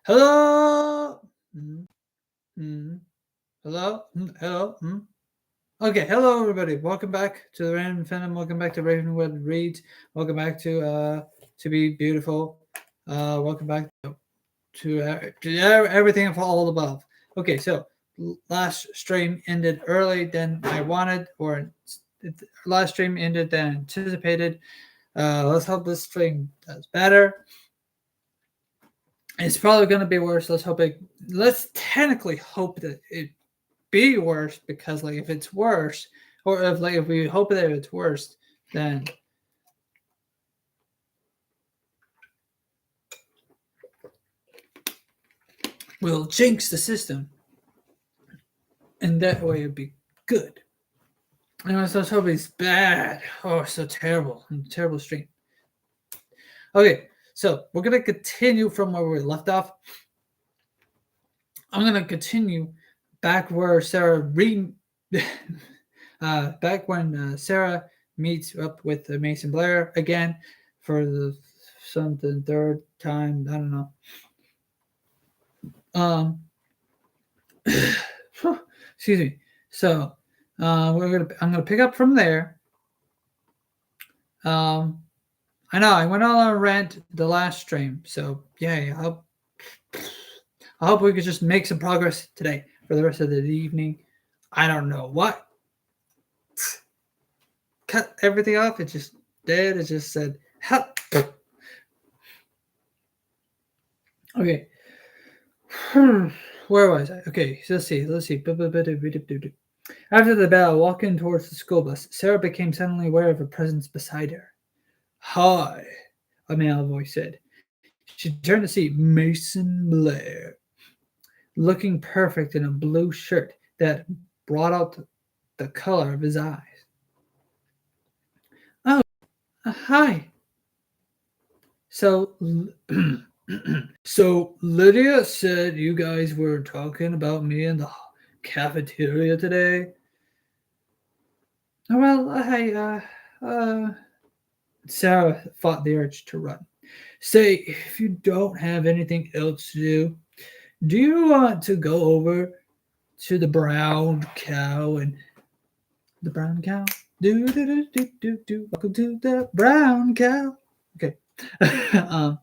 Hello. Mm, mm. Hello. Hello. Okay. Hello, everybody. Welcome back to the Random Fandom. Welcome back to RavenWood Reads. Welcome back to be beautiful. Welcome back to everything for all above. Okay. So last stream ended early than I wanted, or last stream ended than anticipated. Let's hope this stream does better. It's probably going to be worse. Let's technically hope that it be worse, because like if it's worse, or if we hope that it's worse, then we'll jinx the system, and that way it'd be good. And let's hope it's bad. Oh, so terrible, terrible stream. Okay, so we're gonna continue from where we left off. I'm gonna continue back where back when Sarah meets up with Mason Blair again for the something third time. I don't know. Excuse me. So I'm gonna pick up from there. I know I went on a rant the last stream, so yeah, I hope we could just make some progress today for the rest of the evening. I don't know what. Cut everything off. It just did. It just said, help. Okay. Where was I? Okay, so let's see. After the battle, walking towards the school bus, Sarah became suddenly aware of a presence beside her. Hi, a male voice said. She turned to see Mason Blair, looking perfect in a blue shirt that brought out the color of his eyes. Oh, hi. So, so Lydia said you guys were talking about me in the cafeteria today. Well, Sarah fought the urge to run. Say, if you don't have anything else to do you want to go over to the brown cow and the brown cow? Do. Welcome to the brown cow. Okay. um,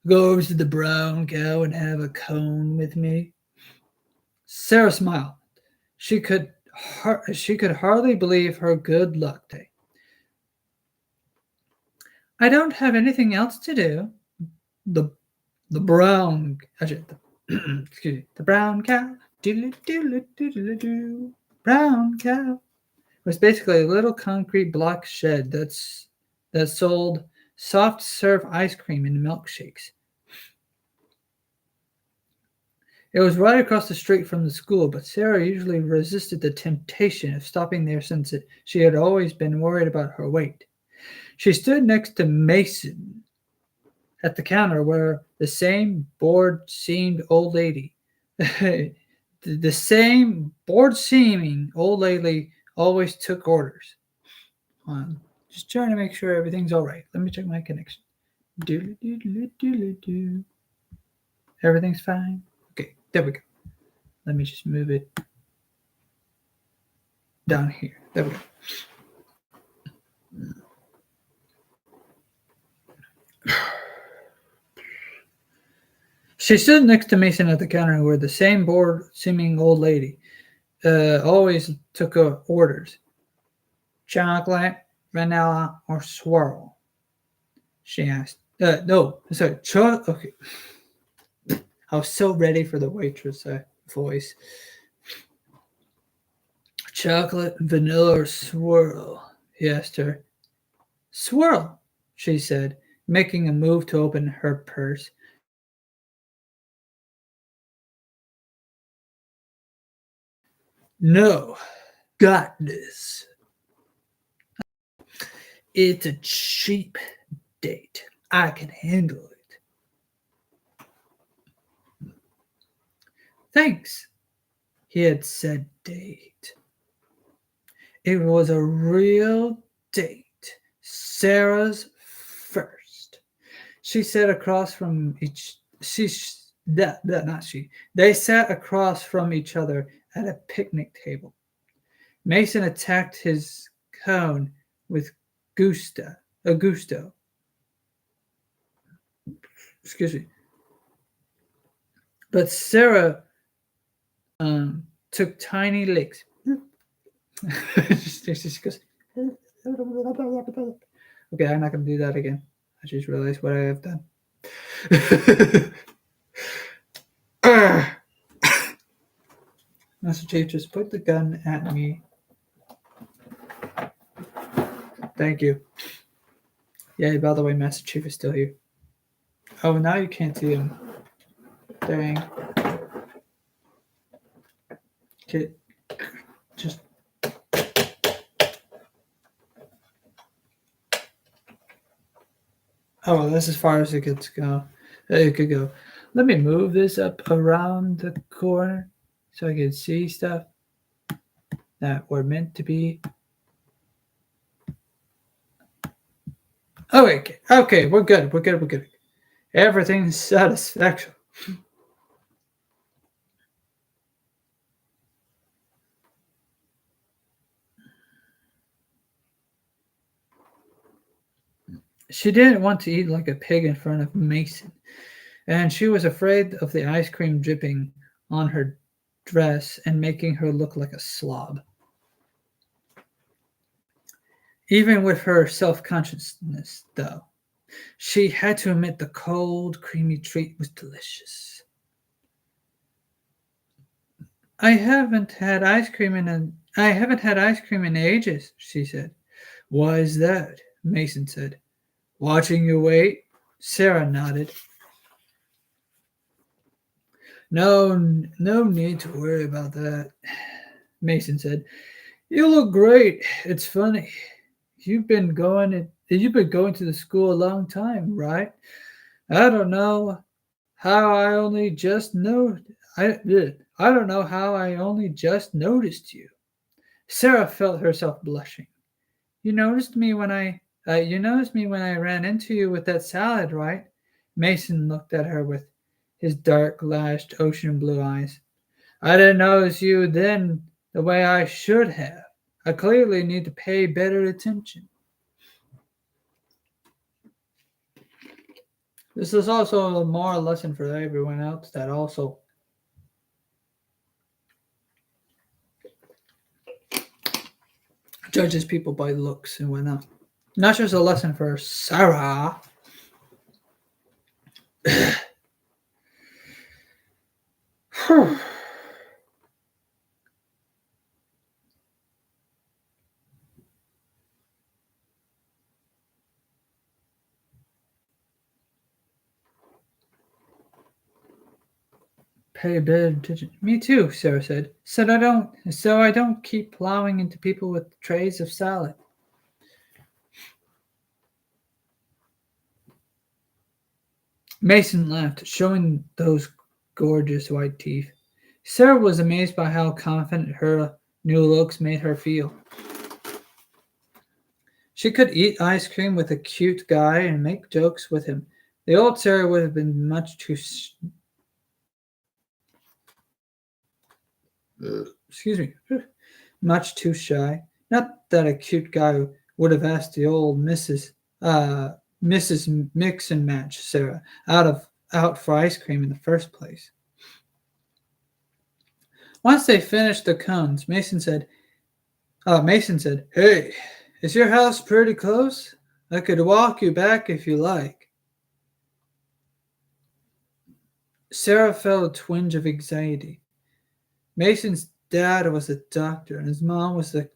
go over to the brown cow and have a cone with me. Sarah smiled. She could hardly believe her good luck day. I don't have anything else to do. The the brown actually, excuse me, the brown cow. Brown cow was basically a little concrete block shed that sold soft serve ice cream and milkshakes. It was right across the street from the school, but Sarah usually resisted the temptation of stopping there since she had always been worried about her weight. She stood next to Mason at the counter where the same bored-seamed old lady, the same bored-seeming old lady always took orders. Just trying to make sure everything's all right. Let me check my connection. Everything's fine. Okay, there we go. Let me just move it down here. There we go. She stood next to Mason at the counter where the same bored-seeming old lady always took orders. Chocolate, vanilla, or swirl? She asked. No, sorry, okay. I was so ready for the waitress voice. Chocolate, vanilla, or swirl? He asked her. Swirl, she said, making a move to open her purse. No, got this. It's a cheap date. I can handle it. Thanks, he had said date. It was a real date. Sarah's first. She sat across from She, that not she. They sat across from each other at a picnic table. Mason attacked his cone with gusto. Excuse me. But Sarah took tiny licks. She goes, okay, I'm not going to do that again. I just realized what I have done. Master Chief, just put the gun at me. Thank you. Yeah, by the way, Master Chief is still here. Oh, now you can't see him. Dang. Okay. Just. Oh, that's as far as it could go. It could go. Let me move this up around the corner so I can see stuff that were meant to be. Oh, okay, we're good. Everything's satisfactory. She didn't want to eat like a pig in front of Mason, and she was afraid of the ice cream dripping on her dress and making her look like a slob. Even with her self consciousness, though, she had to admit the cold, creamy treat was delicious. I haven't had ice cream in ages, she said. Why is that? Mason said. Watching you wait? Sarah nodded. No need to worry about that, Mason said. You look great. It's funny. You've been going to the school a long time, right? I don't know how I only just know I don't know how I only just noticed you. Sarah felt herself blushing. You noticed me when I ran into you with that salad, right? Mason looked at her with his dark lashed ocean blue eyes. I didn't notice you then the way I should have. I clearly need to pay better attention. This is also a moral lesson for everyone else that also judges people by looks and whatnot. Not just a lesson for Sarah. Pay a bit of attention. Me too, Sarah said. So I don't keep plowing into people with trays of salad. Mason laughed, showing those gorgeous white teeth. Sarah was amazed by how confident her new looks made her feel. She could eat ice cream with a cute guy and make jokes with him. The old Sarah would have been excuse me, much too shy. Not that a cute guy would have asked the old Mrs. Mix and Match Sarah out for ice cream in the first place. Once they finished the cones, Mason said, "Hey, is your house pretty close? I could walk you back if you like." Sarah felt a twinge of anxiety. Mason's dad was a doctor, and his mom was a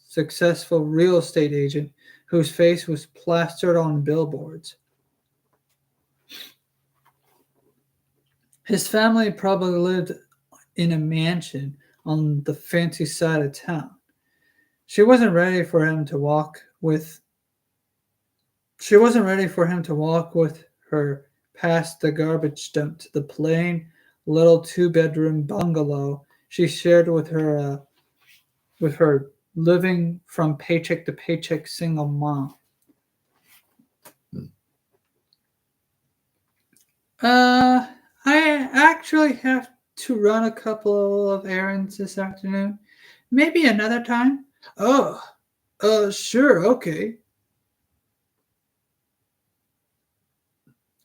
successful real estate agent whose face was plastered on billboards. His family probably lived in a mansion on the fancy side of town. She wasn't ready for him to walk with She wasn't ready for him to walk with her past the garbage dump to the plain little two-bedroom bungalow she shared with her living from paycheck to paycheck single mom. Uh, I actually have to run a couple of errands this afternoon. Maybe another time? Oh, sure, okay.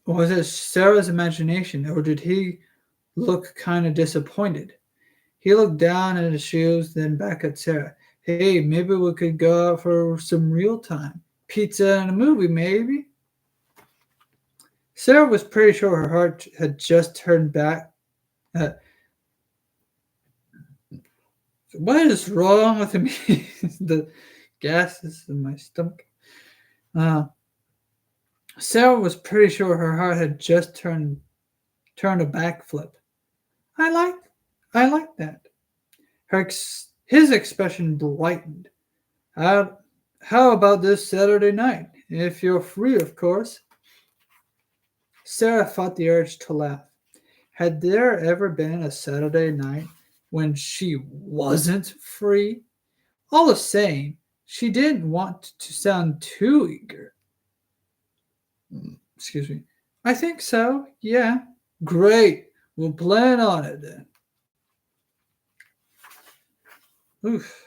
Was it Sarah's imagination, or did he look kind of disappointed? He looked down at his shoes, then back at Sarah. Hey, maybe we could go out for some real time. Pizza and a movie, maybe? Sarah was pretty sure her heart had just turned back. Uh, what is wrong with me? The gas is in my stomach. Uh, Sarah was pretty sure her heart had just turned a backflip. I like I like that. His expression brightened. How, how about this Saturday night? If you're free, of course. Sarah fought the urge to laugh. Had there ever been a Saturday night when she wasn't free? All the same, she didn't want to sound too eager. Excuse me. I think so, yeah. Great. We'll plan on it then. Oof.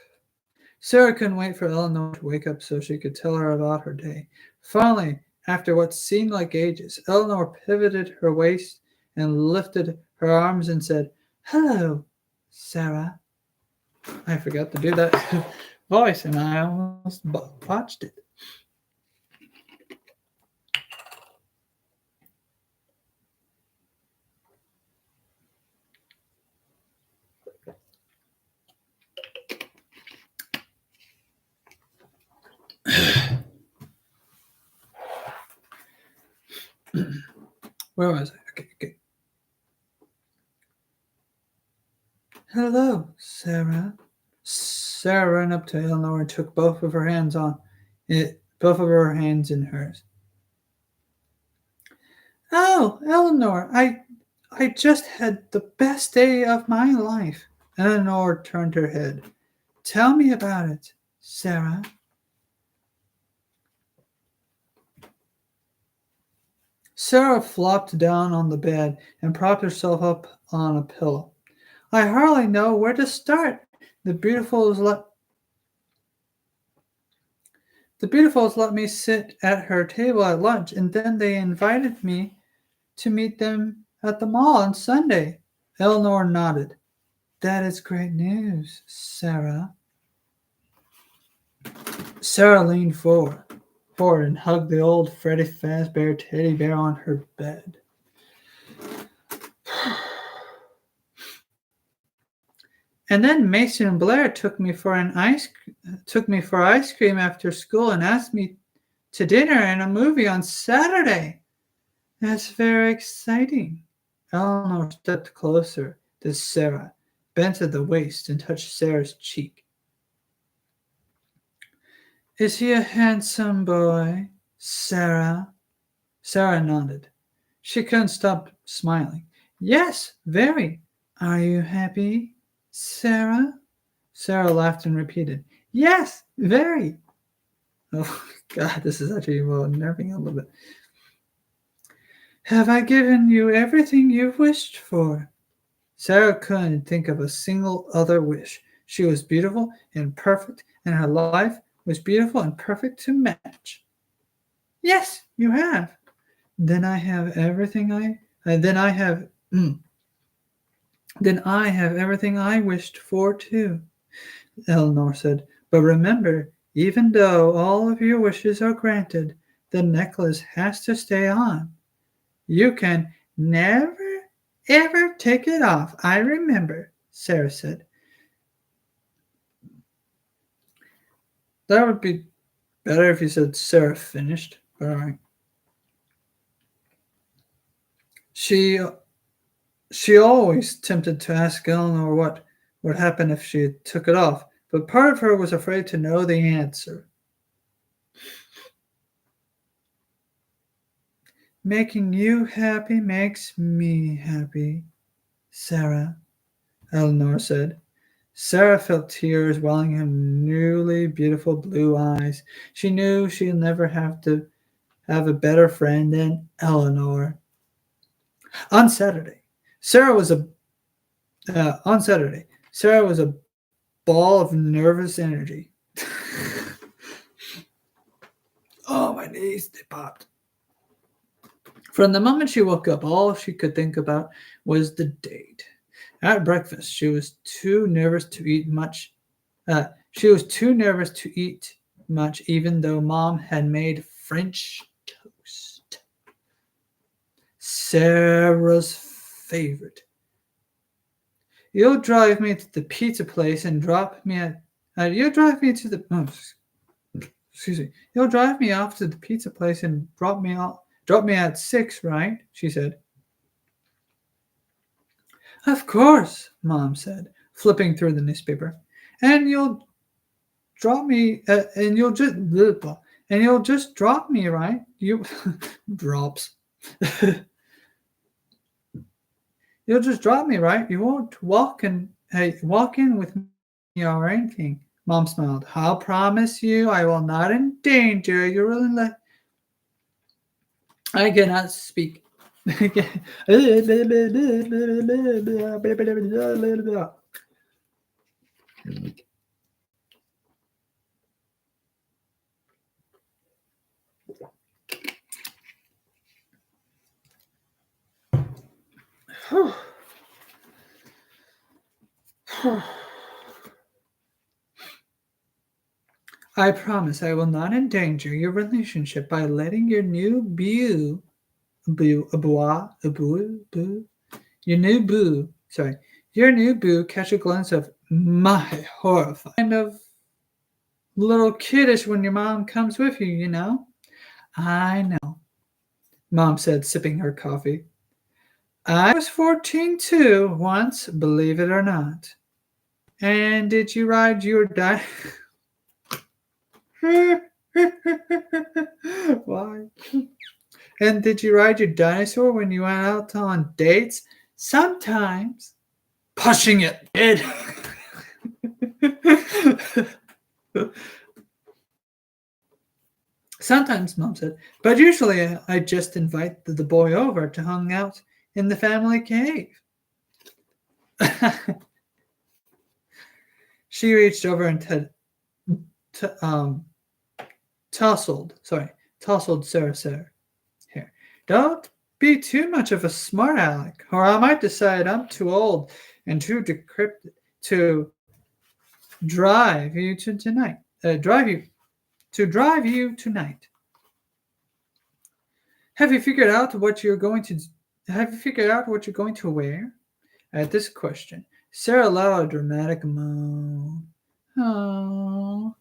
Sarah couldn't wait for Eleanor to wake up so she could tell her about her day. Finally, after what seemed like ages, Eleanor pivoted her waist and lifted her arms and said, Hello, Sarah. I forgot to do that voice and I almost botched it. Where was I? Okay. Hello, Sarah. Sarah ran up to Eleanor and took both of her hands in hers. Oh, Eleanor, I just had the best day of my life. Eleanor turned her head. Tell me about it, Sarah. Sarah flopped down on the bed and propped herself up on a pillow. I hardly know where to start. The Beautifuls let me sit at her table at lunch, and then they invited me to meet them at the mall on Sunday. Eleanor nodded. That is great news, Sarah. Sarah leaned forward and hugged the old Freddy Fazbear teddy bear on her bed. And then Mason and Blair took me for ice cream after school and asked me to dinner and a movie on Saturday. That's very exciting. Eleanor stepped closer to Sarah, bent at the waist, and touched Sarah's cheek. Is he a handsome boy, Sarah? Sarah nodded. She couldn't stop smiling. Yes, very. Are you happy, Sarah? Sarah laughed and repeated, Yes, very. Oh, God, this is actually nerving a little bit. Have I given you everything you've wished for? Sarah couldn't think of a single other wish. She was beautiful and perfect, and her life was beautiful and perfect to match. Yes, you have. Then I have everything then I have then I have everything I wished for too, Eleanor said. But remember, even though all of your wishes are granted, the necklace has to stay on. You can never, ever take it off. I remember, Sarah said. That would be better if you said Sarah finished, but all right. She always tempted to ask Eleanor what would happen if she took it off, but part of her was afraid to know the answer. Making you happy makes me happy, Sarah, Eleanor said. Sarah felt tears welling in newly beautiful blue eyes. She knew she'd never have to have a better friend than Eleanor. On Saturday, Sarah was a on Saturday, Sarah was a ball of nervous energy. Oh, my knees, they popped. From the moment she woke up, all she could think about was the date. At breakfast, she was too nervous to eat much. Even though Mom had made French toast, Sarah's favorite. You'll drive me to the pizza place and drop me at. You'll drive me to the. Oh, excuse me. You'll drive me off to the pizza place and Drop me at 6, right? She said. Of course, Mom said, flipping through the newspaper. And you'll drop me, and you'll just drop me, right? You drops. You'll just drop me, right? You won't walk in with me or anything. Mom smiled. I'll promise you I will not endanger your life. I cannot speak. I promise I will not endanger your relationship by letting your new your new boo catch a glimpse of my horrifying kind of little kiddish when your mom comes with you, you know? I know, Mom said, sipping her coffee. I was 14 too once, believe it or not. And did you ride your Why? And did you ride your dinosaur when you went out on dates? Sometimes. Pushing it, kid. Sometimes, Mom said, but usually I just invite the boy over to hang out in the family cave. She reached over and tousled Sarah's hair. Don't be too much of a smart aleck, or I might decide I'm too old and too decrepit to drive you tonight. Have you figured out what you're going to wear? At this question, Sarah let out a dramatic moan. Oh,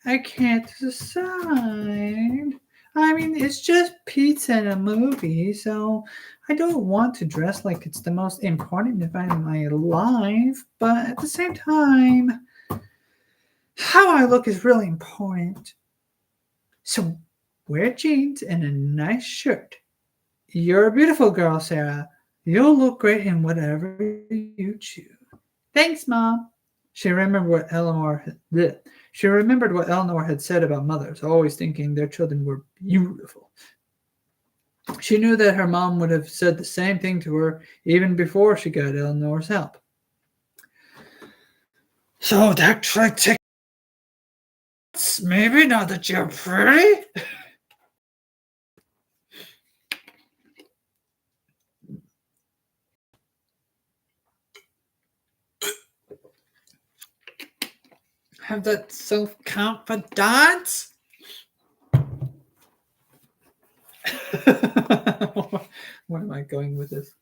I can't decide. I mean, it's just pizza and a movie, so I don't want to dress like it's the most important event in my life, but at the same time, how I look is really important. So wear jeans and a nice shirt. You're a beautiful girl, Sarah. You'll look great in whatever you choose. Thanks, Mom. She remembered what Eleanor had said about mothers, always thinking their children were beautiful. She knew that her mom would have said the same thing to her even before she got Eleanor's help. So that trick tickets, maybe now that you're pretty? Have that self-confidence? Where am I going with this?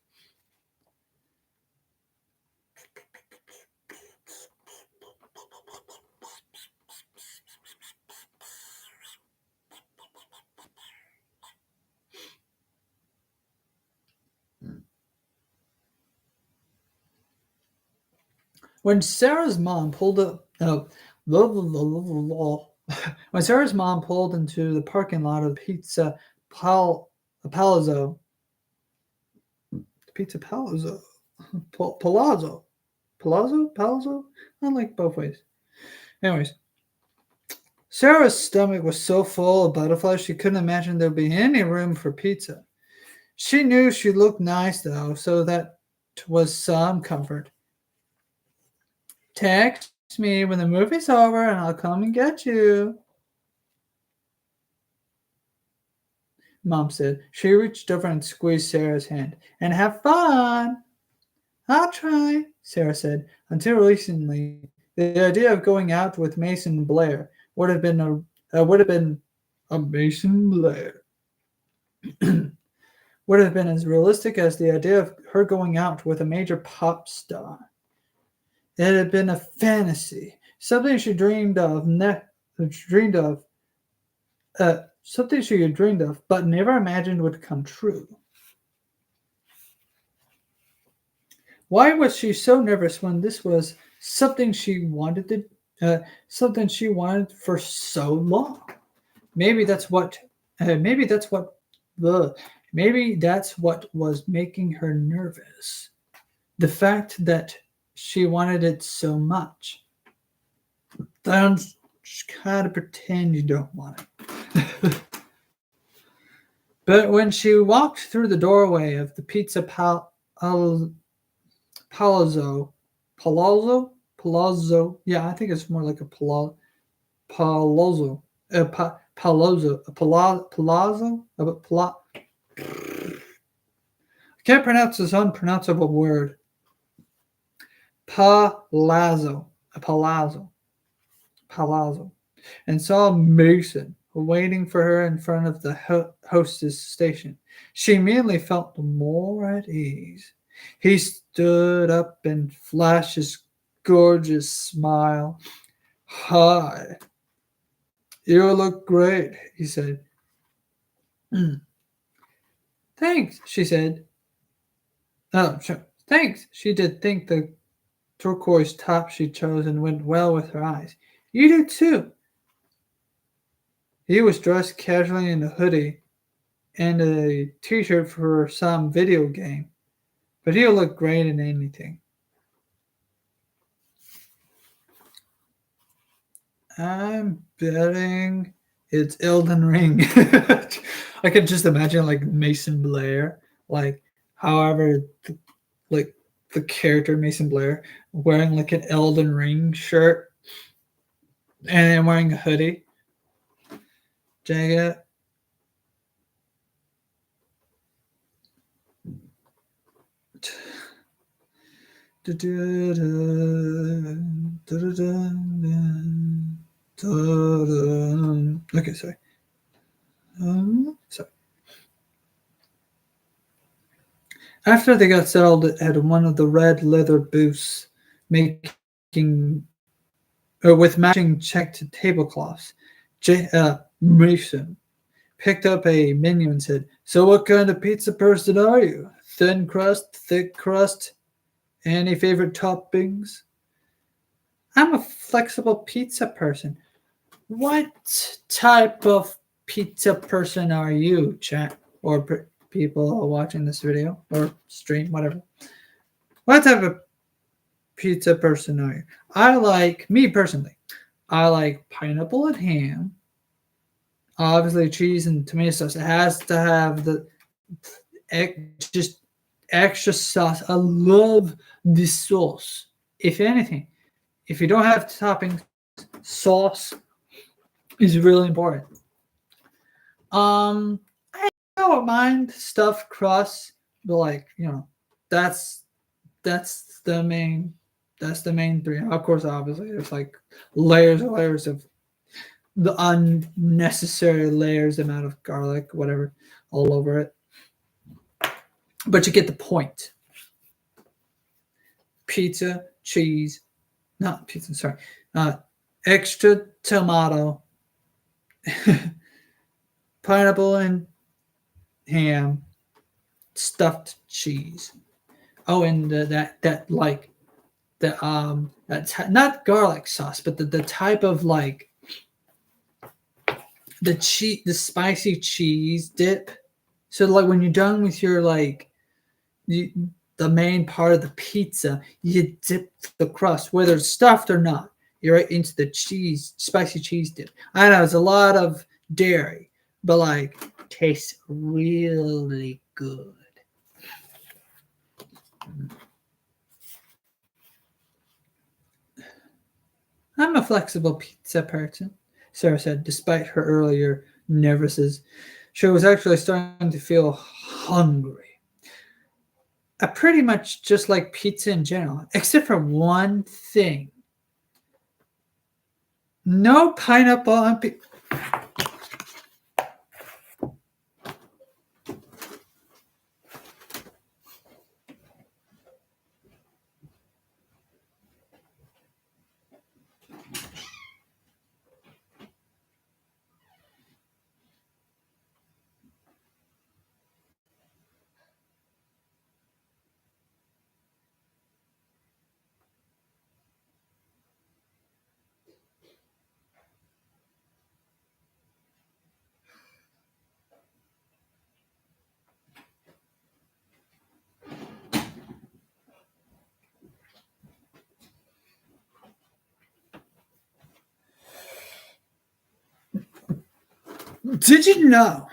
When Sarah's mom pulled up, when Sarah's mom pulled into the parking lot of Palazzo, I like both ways. Anyways, Sarah's stomach was so full of butterflies she couldn't imagine there would be any room for pizza. She knew she looked nice though, so that was some comfort. Text me when the movie's over and I'll come and get you, Mom said. She reached over and squeezed Sarah's hand. And have fun. I'll try, Sarah said. Until recently, the idea of going out with Mason Blair would have been a Mason Blair would have been as realistic as the idea of her going out with a major pop star. It had been a fantasy, something she dreamed of, something she had dreamed of, but never imagined would come true. Why was she so nervous when this was something she something she wanted for so long? Maybe that's what, maybe that's what, ugh, maybe that's what was making her nervous. The fact that she wanted it so much. Then just kind of pretend you don't want it. But when she walked through the doorway of the Palazzo, Palazzo. Yeah, I think it's more like a Palazzo, Palazzo. I can't pronounce this unpronounceable word. Palazzo, Palazzo, and saw Mason waiting for her in front of the hostess station. She immediately felt more at ease. He stood up and flashed his gorgeous smile. Hi. You look great, he said. Thanks, she said. Oh, sure. Thanks. She did think the turquoise top she'd chosen went well with her eyes. You do too. He was dressed casually in a hoodie and a t-shirt for some video game, but he'll look great in anything. I'm betting it's Elden Ring. I can just imagine like Mason Blair, like however, like the character Mason Blair wearing like an Elden Ring shirt and wearing a hoodie. Jagged. Okay, sorry. Sorry. After they got settled at one of the red leather booths, making with matching checked tablecloths, Mason picked up a menu and said, "So, what kind of pizza person are you? Thin crust, thick crust? Any favorite toppings?" I'm a flexible pizza person. What type of pizza person are you, chat? Or people watching this video or stream, whatever. What type of pizza person are you? Me personally, I like pineapple and ham. Obviously, cheese and tomato sauce. It has to have the just extra sauce. I love the sauce. If anything, if you don't have toppings, sauce is really important. I don't mind stuffed crust, but like that's the main three. Of course, obviously, there's like layers and layers of the unnecessary layers, amount of garlic, whatever, all over it. But you get the point. Pizza, cheese, not pizza, sorry. Extra tomato, pineapple and ham, stuffed cheese. Oh, and that's not garlic sauce, but the type of like the spicy cheese dip. So like when you're done with your the main part of the pizza, you dip the crust, whether it's stuffed or not. You're right into the spicy cheese dip. I know it's a lot of dairy, but like tastes really good. I'm a flexible pizza person, Sarah said, despite her earlier nervousness. She was actually starting to feel hungry. I pretty much just like pizza in general, except for one thing. No pineapple on pizza. Did you know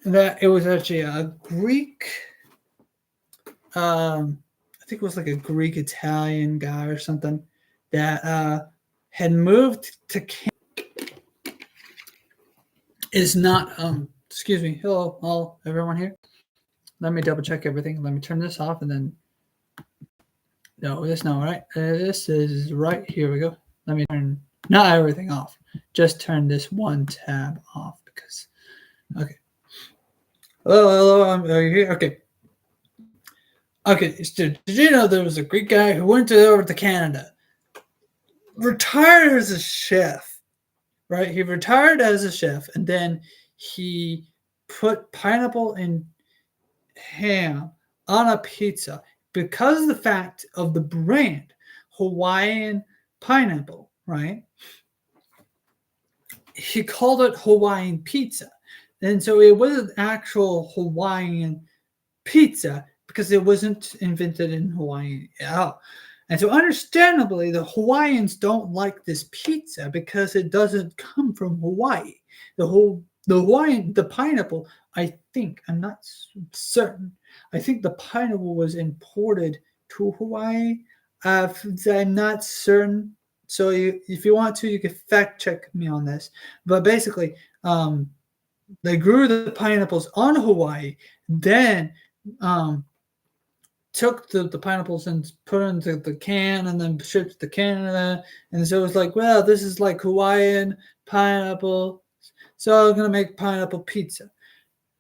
that it was actually a Greek, I think it was like a Greek Italian guy or something that had moved to is not excuse me, hello everyone here. Let me double check everything. Let me turn this off and then no, this no, right? This is right. Here we go. Let me turn not everything off. Just turn this one tab off because okay. Hello, are you here? Okay, so did you know there was a Greek guy who went over to Canada, retired as a chef, right? He retired as a chef, and then he put pineapple and ham on a pizza because of the fact of the brand Hawaiian pineapple, right? He called it Hawaiian pizza. And so it was an actual Hawaiian pizza because it wasn't invented in Hawaii at all. And so understandably, the Hawaiians don't like this pizza because it doesn't come from Hawaii. The pineapple, I think, I'm not certain. I think the pineapple was imported to Hawaii. I'm not certain. So if you want to, you can fact check me on this. But basically, they grew the pineapples on Hawaii, then took the pineapples and put into the can and then shipped to Canada. And so it was like, well, this is like Hawaiian pineapple. So I'm going to make pineapple pizza,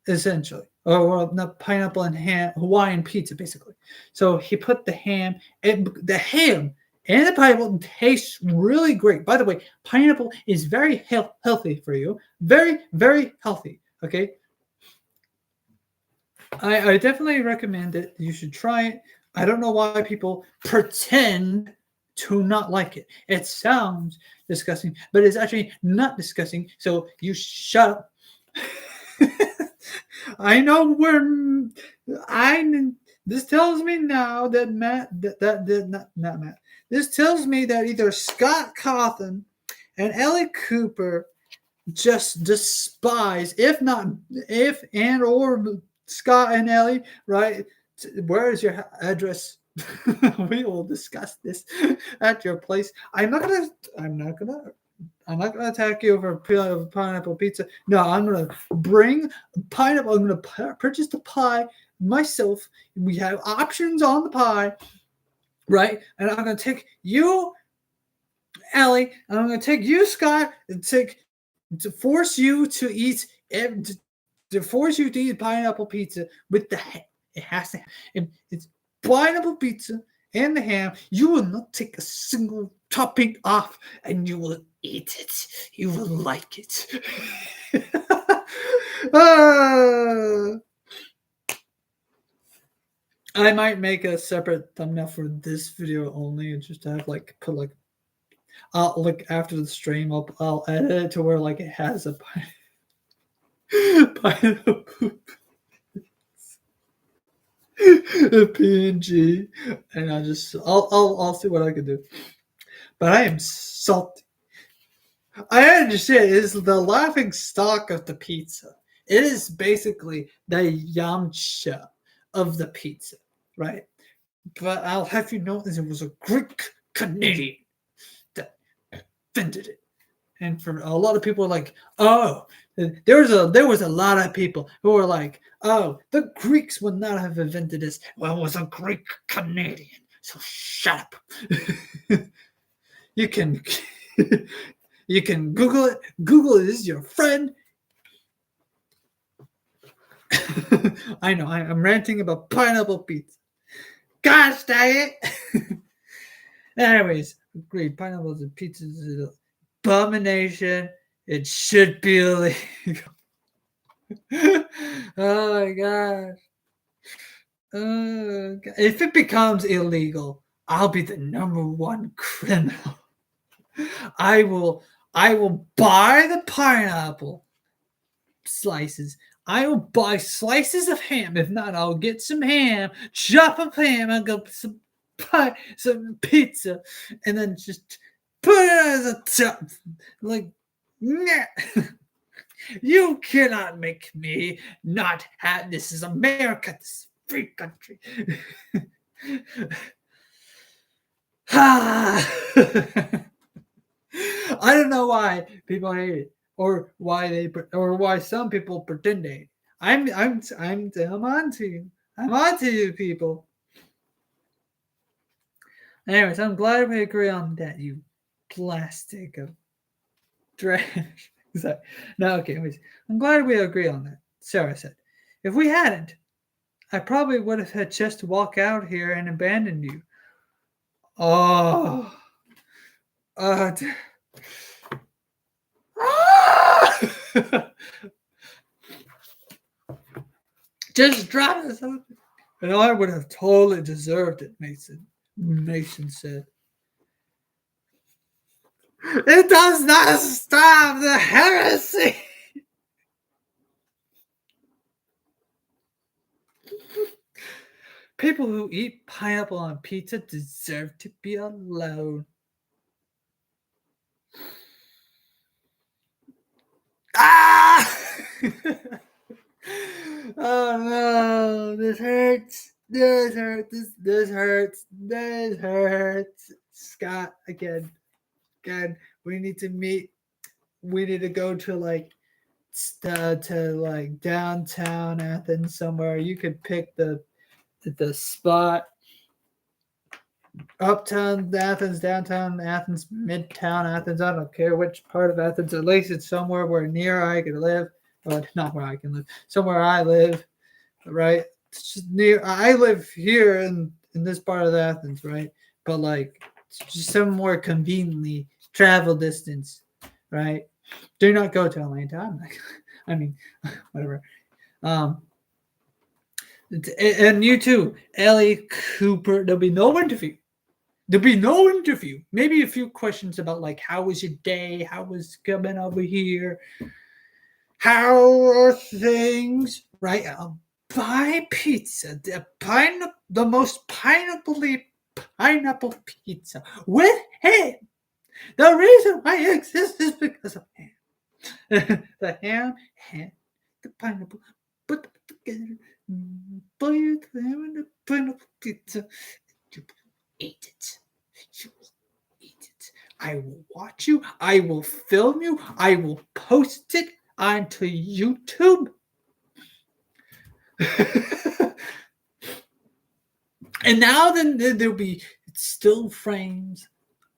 essentially. Or well, not pineapple and ham, Hawaiian pizza, basically. So he put the ham and the pineapple tastes really great. By the way, pineapple is very healthy for you. Very, very healthy. Okay. I definitely recommend it. You should try it. I don't know why people pretend to not like it. It sounds disgusting, but it's actually not disgusting. So you shut up. I know this tells me now that not Matt. This tells me that either Scott Cawthon and Ellie Cooper just despise, if Scott and Ellie, right? Where is your address? We will discuss this at your place. I'm not gonna attack you over pineapple pizza. No, I'm gonna bring pineapple. I'm gonna purchase the pie myself. We have options on the pie, right? And I'm gonna take you, Ellie, and I'm gonna take you, Scott, and to force you to eat pineapple pizza with the ham. It has to. It's pineapple pizza and the ham. You will not take a single topping off, and you will eat it. You will like it. I might make a separate thumbnail for this video only, and just have after the stream, I'll edit it to where it has a pineapple a PNG, and I'll see what I can do. But I am salty. I understand it's the laughing stock of the pizza. It is basically the Yamcha of the pizza, right? But I'll have you know it was a Greek Canadian that invented it. And for a lot of people, like, oh, there was a lot of people who were like, oh, the Greeks would not have invented this. Well, it was a Greek Canadian. So shut up. You can you can Google it. Google is your friend. I know I'm ranting about pineapple pizza. Gosh dang it! Anyways, agreed. Pineapples and pizza is an abomination. It should be illegal. Oh my gosh. If it becomes illegal, I'll be the number one criminal. I will buy the pineapple slices. I will buy slices of ham. If not, I'll get some ham, chop up ham, and go some pie, some pizza, and then just put it as a top. Like, nah. You cannot make me not have. This is America. This is a free country. I don't know why people hate it, or why some people pretend they hate it. I'm on to you. I'm on to you, people. Anyways, I'm glad we agree on that. You plastic of trash. No, okay. Anyways, I'm glad we agree on that. Sarah said, if we hadn't, I probably would have had just walk out here and abandoned you. Oh. Just drop it. And I would have totally deserved it, Mason. Mason said. It does not stop the heresy. People who eat pineapple on pizza deserve to be alone. Ah! Oh no, this hurts. This hurts. This hurts. This hurts. Scott, again, we need to meet. We need to go to like downtown Athens somewhere. You could pick the spot. Uptown Athens, downtown Athens, midtown Athens. I don't care which part of Athens. At least it's somewhere where near I can live. Well, not where I can live. Somewhere I live, right? It's just near. I live here in this part of Athens, right? But like, just somewhere conveniently travel distance, right? Do not go to Atlanta. I mean, whatever. And you too, Ellie Cooper. There'll be no interview. Maybe a few questions about like, how was your day? How was coming over here? How are things? Right? I'll buy pizza. The most pineapple pizza with ham. The reason why it exists is because of ham. The ham, the pineapple, put them together. Buy the ham and the pineapple pizza. You eat it. You will eat it. I will watch you. I will film you. I will post it onto YouTube. And now then there'll be still frames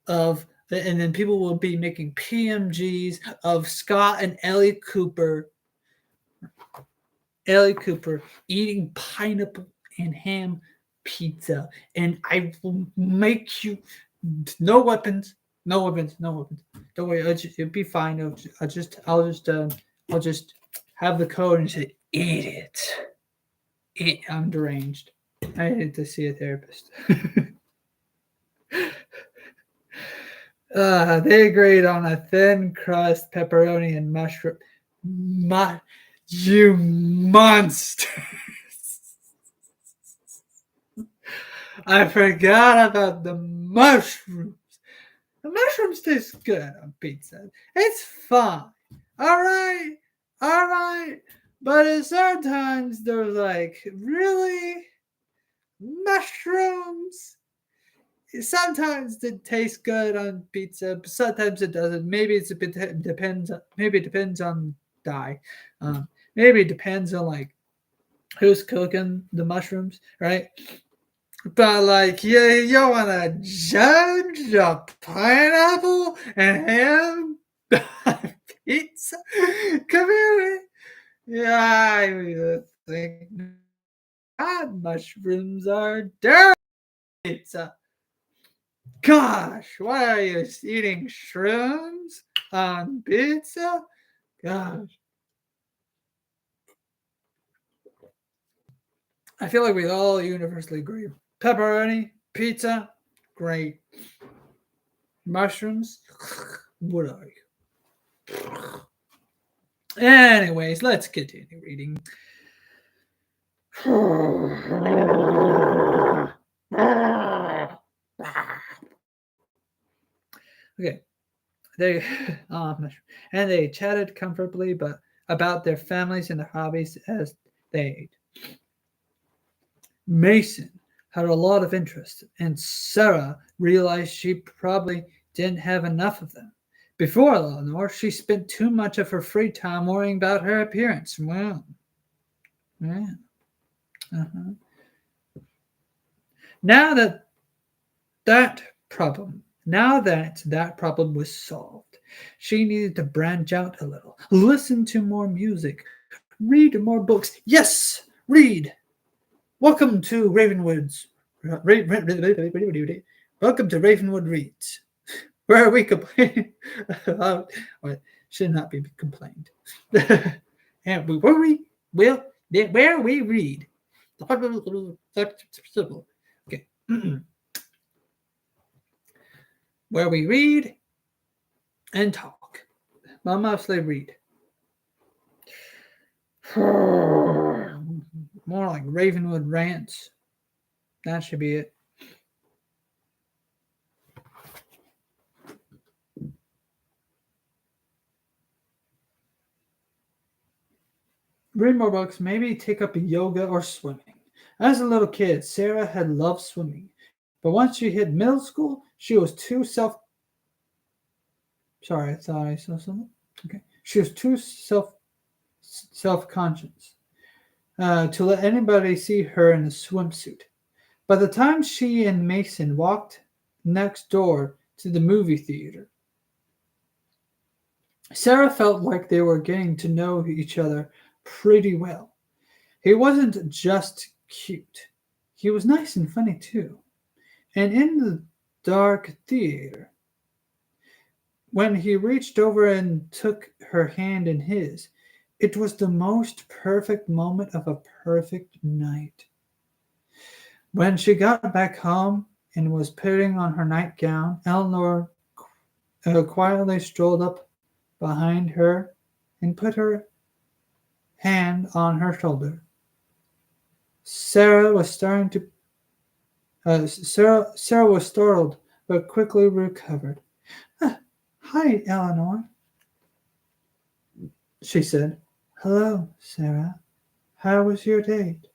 of, and then people will be making PMGs of Scott and Ellie Cooper eating pineapple and ham pizza, and I will make you no weapons. Don't worry, it'll be fine. I'll just have the code and say eat it. I'm deranged. I need to see a therapist. They agreed on a thin crust, pepperoni, and mushroom. You monster! I forgot about the mushrooms. The mushrooms taste good on pizza. It's fine. All right. But at certain times, there's like, really? Mushrooms? Sometimes it tastes good on pizza, but sometimes it doesn't. Maybe it's a bit depends. Maybe it depends on die. Um, maybe it depends on like who's cooking the mushrooms, right? But like, you wanna judge a pineapple and ham pizza? Come here. Yeah, I think God, mushrooms are dirty. Pizza. Gosh, why are you eating shrooms on pizza? Gosh, I feel like we all universally agree. Pepperoni, pizza, great. Mushrooms, what are you? Anyways, let's continue reading. Okay, they and they chatted comfortably, but about their families and their hobbies as they ate. Mason had a lot of interest, and Sarah realized she probably didn't have enough of them. Before Eleanor, she spent too much of her free time worrying about her appearance. Well, yeah. Uh-huh. Now that that problem was solved, she needed to branch out a little, listen to more music, read more books. Yes, read. Welcome to Welcome to Ravenwood Reads, where we complain about what should not be complained, and where we read. Okay, where we read and talk. But mostly read. More like Ravenwood rants. That should be it. Read more books, maybe take up yoga or swimming. As a little kid, Sarah had loved swimming, but once she hit middle school, she was too self. Sorry, I thought I saw something. Okay, she was too self-conscious to let anybody see her in a swimsuit. By the time she and Mason walked next door to the movie theater, Sarah felt like they were getting to know each other pretty well. He wasn't just cute, he was nice and funny too. And in the dark theater, when he reached over and took her hand in his, it was the most perfect moment of a perfect night. When she got back home and was putting on her nightgown, Eleanor quietly strolled up behind her and put her hand on her shoulder. Sarah was starting to. Sarah was startled, but quickly recovered. Hi, Eleanor, she said. Hello, Sarah. How was your date?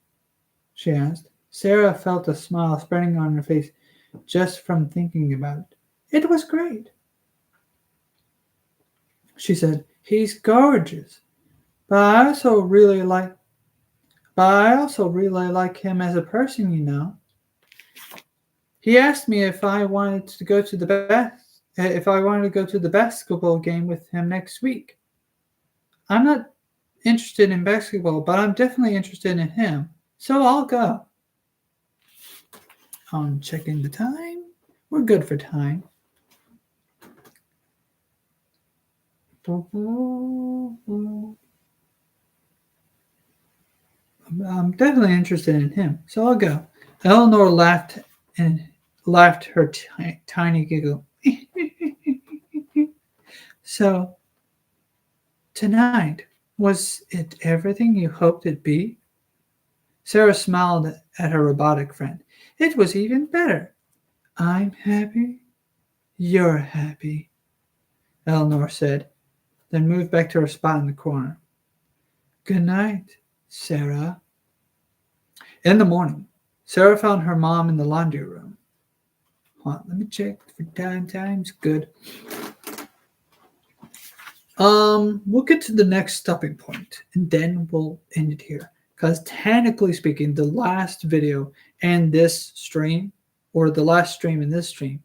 She asked. Sarah felt a smile spreading on her face just from thinking about it. It was great, she said. He's gorgeous, but I also really like him as a person, you know. He asked me if I wanted to go to the basketball game with him next week. I'm not interested in basketball, but I'm definitely interested in him. So I'll go. On checking the time. We're good for time. I'm definitely interested in him, so I'll go. Eleanor laughed her tiny giggle. So, tonight, was it everything you hoped it'd be? Sarah smiled at her robotic friend. It was even better. I'm happy. You're happy, Eleanor said, then moved back to her spot in the corner. Good night, Sarah. In the morning, Sarah found her mom in the laundry room. Let me check for time's good. We'll get to the next stopping point, and then we'll end it here. Because technically speaking, the last video and this stream, or the last stream and this stream,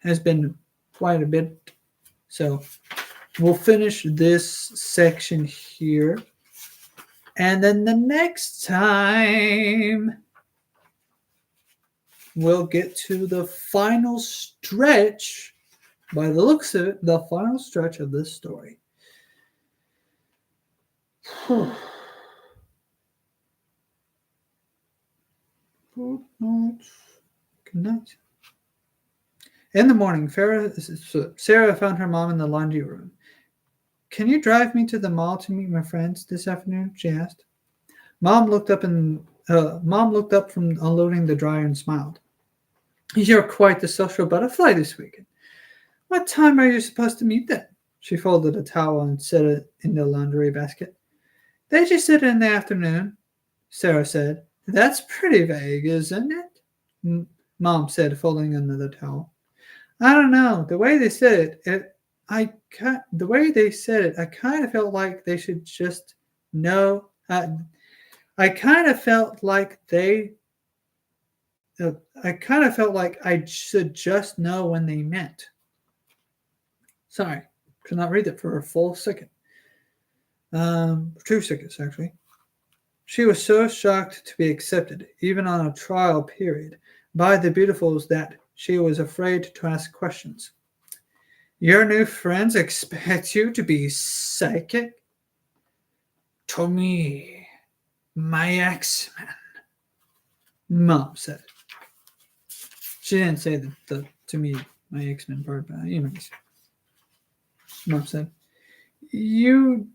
has been quite a bit. So we'll finish this section here. And then the next time, we'll get to the final stretch, by the looks of it, the final stretch of this story. Good night. In the morning, Sarah found her mom in the laundry room. Can you drive me to the mall to meet my friends this afternoon? She asked. Mom looked up from unloading the dryer and smiled. You're quite the social butterfly this weekend. What time are you supposed to meet them? She folded a towel and set it in the laundry basket. They just said in the afternoon, Sarah said. That's pretty vague, isn't it? Mom said, folding another towel. I don't know. The way they said it, I kind of felt like they should just know. I kind of felt like I should just know when they meant. Sorry, could not read it for a full second. 2 seconds, actually. She was so shocked to be accepted, even on a trial period, by the beautifuls that she was afraid to ask questions. Your new friends expect you to be psychic? To me, my X-Men, Mom said. She didn't say the to me, my X-Men part, but anyways. Mom said, You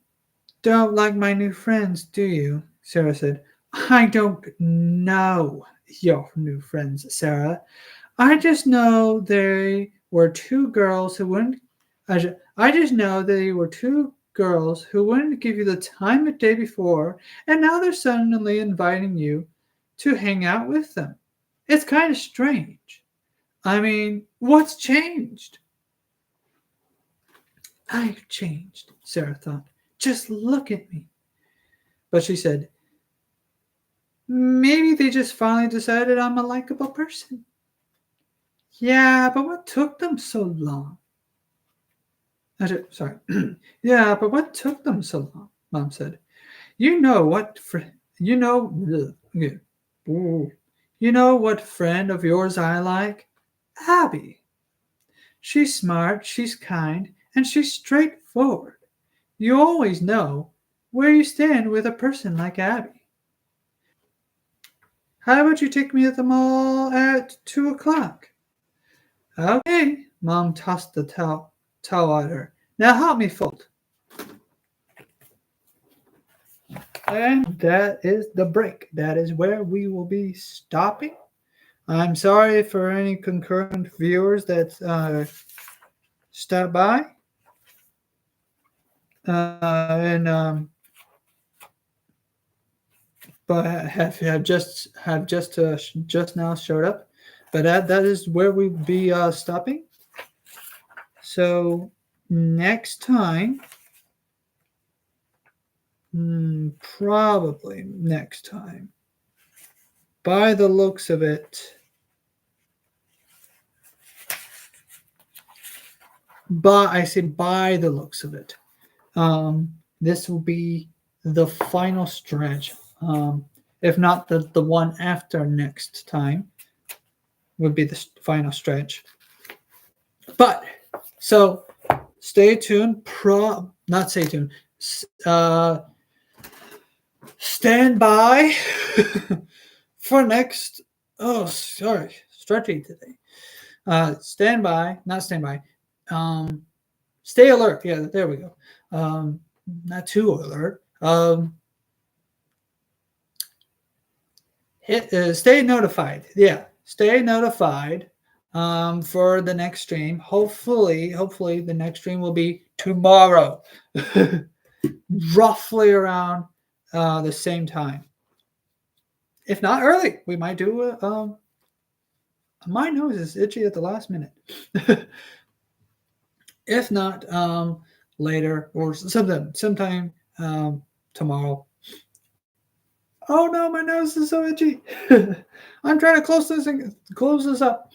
don't like my new friends, do you? Sarah said, I don't know your new friends, Sarah. I just know they were two girls who wouldn't. I just know they were two girls who wouldn't give you the time of day before, and now they're suddenly inviting you to hang out with them. It's kind of strange. I mean, what's changed? I've changed, Sarah thought. Just look at me. But she said, maybe they just finally decided I'm a likable person. Yeah, but what took them so long? Sorry. Yeah, but what took them so long? Mom said. You know what friend of yours I like? Abby. She's smart, she's kind, and she's straightforward. You always know where you stand with a person like Abby. How about you take me to the mall at 2 o'clock? Okay. Mom tossed the towel at her. Now help me fold. And that is the break. That is where we will be stopping. I'm sorry for any concurrent viewers that stop by. But have just now showed up. But that is where we'll be stopping. So next time, probably next time, by the looks of it, by the looks of it, this will be the final stretch. If not the one after next time, would be the final stretch. But so stay tuned. Not stay tuned. Stand by for next. Oh, sorry, stretching today. Stand by, not stand by. Stay alert. Yeah, there we go. Not too alert. Stay notified. Yeah, stay notified for the next stream. Hopefully the next stream will be tomorrow. roughly around the same time. If not early, we might do my nose is itchy at the last minute. If not, later or sometime tomorrow. Oh no, my nose is so itchy. I'm trying to close this up.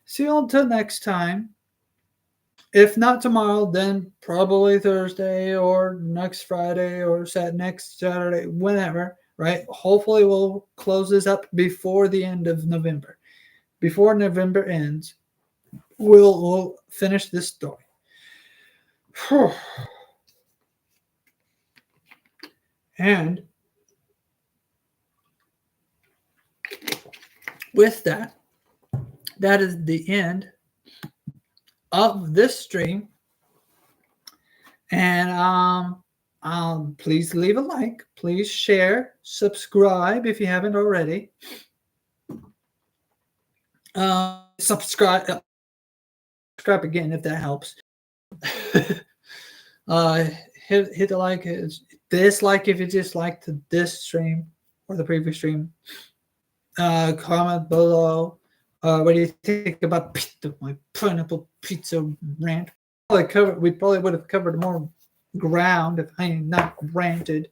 See you until next time. If not tomorrow, then probably Thursday or next Friday or next Saturday, whenever, right? Hopefully we'll close this up before the end of November. Before November ends, we'll finish this story. And with that, that is the end of this stream. And please leave a like, please share, subscribe if you haven't already. Subscribe again if that helps. Hit the like, dislike if you disliked this stream or the previous stream. Comment below. What do you think about my pineapple pizza rant? We probably would have covered more ground if I had not ranted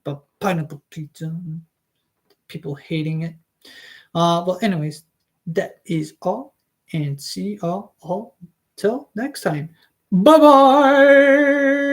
about pineapple pizza. People hating it. Well, anyways, that is all, and see y'all all till next time. Bye bye.